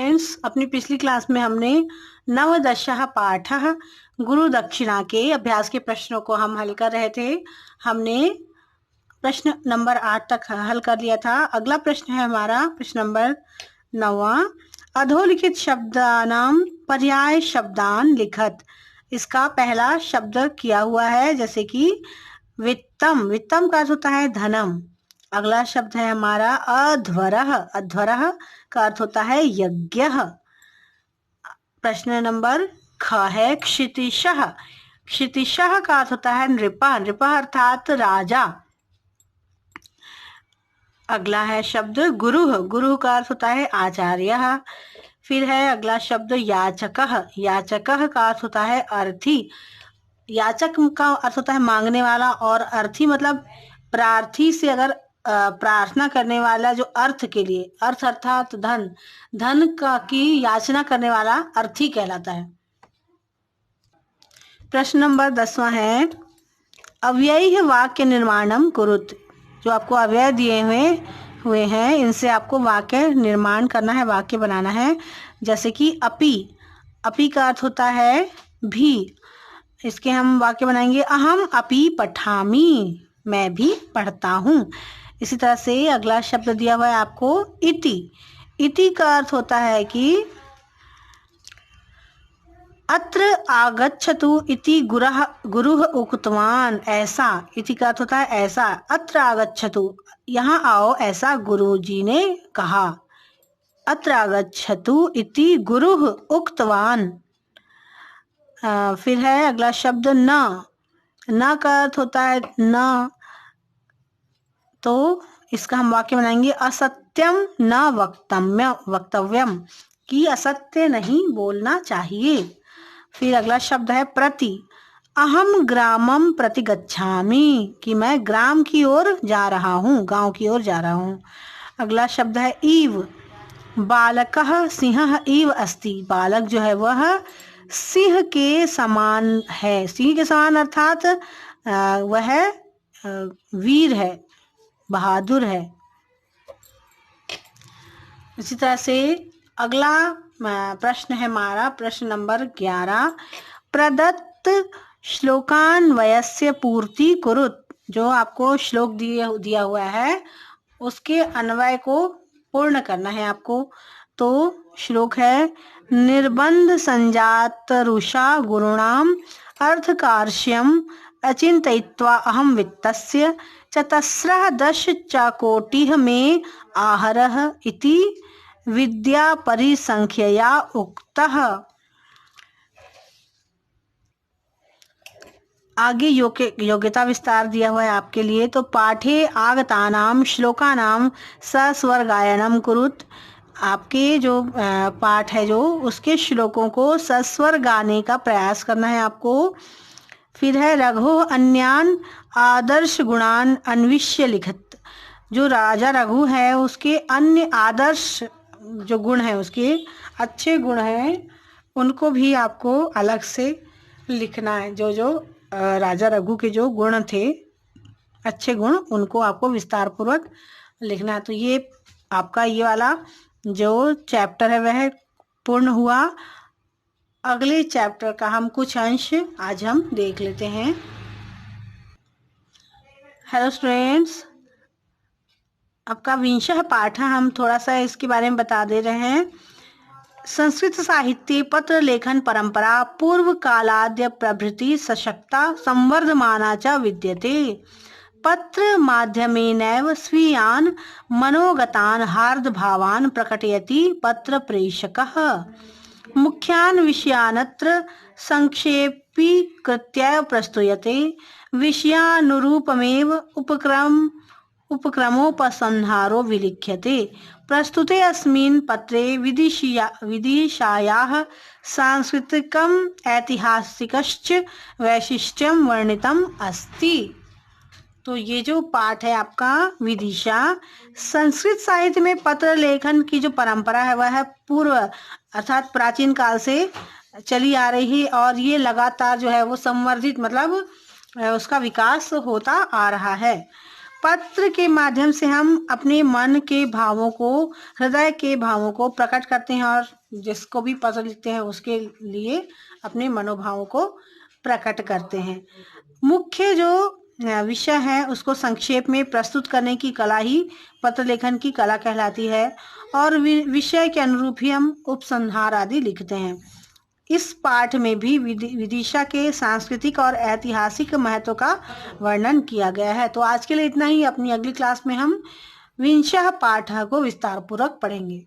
Students, अपनी पिछली class में हमने नवदशः पाठः गुरु दक्षिणा के अभ्यास के प्रश्नों को हम हल कर रहे थे। हमने प्रश्न नंबर 8 तक हल कर लिया था। अगला प्रश्न है हमारा प्रश्न नंबर 9। अधोलिखित शब्दानां पर्याय शब्दान लिखत। इसका पहला शब्द किया हुआ है, जैसे कि वित्तम। वित्तम का अर्थ होता है धनम। अगला शब्द है हमारा अध्वरः। अध्वरः का अर्थ होता है यज्ञः। प्रश्न नंबर ख है क्षितिशः। क्षितिशः का अर्थ होता है नृपः। नृपः अर्थात राजा। अगला है शब्द गुरुः। गुरुः का अर्थ होता है आचार्यः। फिर है अगला शब्द याचकः। याचकः का अर्थ होता है अर्थी। याचक का अर्थ होता है मांगने वाला, और अर्थी मतलब प्रार्थी से अगर प्रार्थना करने वाला, जो अर्थ के लिए, अर्थ अर्थात धन, धन का की याचना करने वाला अर्थी कहलाता है। प्रश्न नंबर 10वां है अव्ययः वाक्य निर्माणम कुरुत। जो आपको अव्यय दिए हुए हैं, इनसे आपको वाक्य निर्माण करना है, वाक्य बनाना है। जैसे कि अपि। अपि का अर्थ होता है भी। इसके हम वाक्य बनाएंगे अहम अपि पठामि। मैं भी पढ़ता हूँ। इसी तरह से अगला शब्द दिया हुआ है आपको इति। इति का अर्थ होता है कि अत्र आगच्छतु इति गुरुः उक्तवान। ऐसा। इति का अर्थ होता है ऐसा। अत्र आगच्छतु, यहाँ आओ, ऐसा गुरुजी ने कहा। अत्र आगच्छतु इति गुरुः उक्तवान। फिर है अगला शब्द न। न का अर्थ होता है न, तो इसका हम वाक्य बनाएंगे असत्यम न वक्तव्यम, कि असत्य नहीं बोलना चाहिए। फिर अगला शब्द है प्रति। अहम ग्रामम प्रति गच्छामि, कि मैं ग्राम की ओर जा रहा हूँ, गांव की ओर जा रहा हूँ। अगला शब्द है इव। बालकः सिंहः इव अस्ति। बालक जो है वह सिंह के समान है। सिंह के समान अर्थात वह वीर है, बहादुर है। इसी तरह से अगला प्रश्न है हमारा प्रश्न नंबर 11। प्रदत्त श्लोकान्वयस्य पूर्ति कुरुत। जो आपको श्लोक दिया हुआ है, उसके अन्वय को पूर्ण करना है आपको। तो श्लोक है निर्बंध संजात रुषा गुरुणाम अर्थकार्ष्यम अचिंतयित्वा अहम वित्तस्य चतस्रः दश चाकोटिः में आहरः इति विद्या परिसंख्यया उक्तः। आगे योग्यता विस्तार दिया हुआ है आपके लिए। तो पाठे आगतानाम श्लोकानाम सस्वर गायनम कुरुत। आपके जो पाठ है, जो उसके श्लोकों को सस्वर गाने का प्रयास करना है आपको। फिर है रघु अन्यान आदर्श गुणान अन्विष्य लिखत। जो राजा रघु है, उसके अन्य आदर्श जो गुण है, उसके अच्छे गुण हैं, उनको भी आपको अलग से लिखना है। जो राजा रघु के जो गुण थे, अच्छे गुण, उनको आपको विस्तार पूर्वक लिखना है। तो ये आपका ये वाला जो चैप्टर है वह पूर्ण हुआ। अगले चैप्टर का हम कुछ अंश आज हम देख लेते हैं। हेलो स्टूडेंट्स, आपका विंशः पाठ है, हम थोड़ा सा इसके बारे में बता दे रहे हैं। संस्कृत साहित्ये पत्र लेखन परंपरा पूर्व कालाद्य प्रभृति सशक्ता संवर्धमाना च विद्यते। पत्र माध्यमेनैव स्वीयान् मनोगतान् हार्द भावान् प्रकटयति पत्र प्रेषकः। मुख्यान् विषयानत्र संक्षेपीकृत्य प्रस्तुयते। विषयानुरूपमेव उपक्रमोपसंहारो विलिख्यते। प्रस्तुते अस्मिन् पत्रे विदिशायाः सांस्कृतिकम् ऐतिहासिकश्च वैशिष्ट्यं वर्णितम् अस्ति। तो ये जो पाठ है आपका विदिशा, संस्कृत साहित्य में पत्र लेखन की जो परंपरा है वह है पूर्व अर्थात प्राचीन काल से चली आ रही है, और ये लगातार जो है वो संवर्धित मतलब उसका विकास होता आ रहा है। पत्र के माध्यम से हम अपने मन के भावों को, हृदय के भावों को प्रकट करते हैं और जिसको भी पत्र लिखते हैं उसके लिए अपने मनोभावों को प्रकट करते हैं। मुख्य जो विषय है उसको संक्षेप में प्रस्तुत करने की कला ही पत्र लेखन की कला कहलाती है और विषय के अनुरूप ही हम उपसंहार आदि लिखते हैं। इस पाठ में भी विदिशा के सांस्कृतिक और ऐतिहासिक महत्व का वर्णन किया गया है। तो आज के लिए इतना ही। अपनी अगली क्लास में हम विंशः पाठ को विस्तार पूर्वक पढ़ेंगे।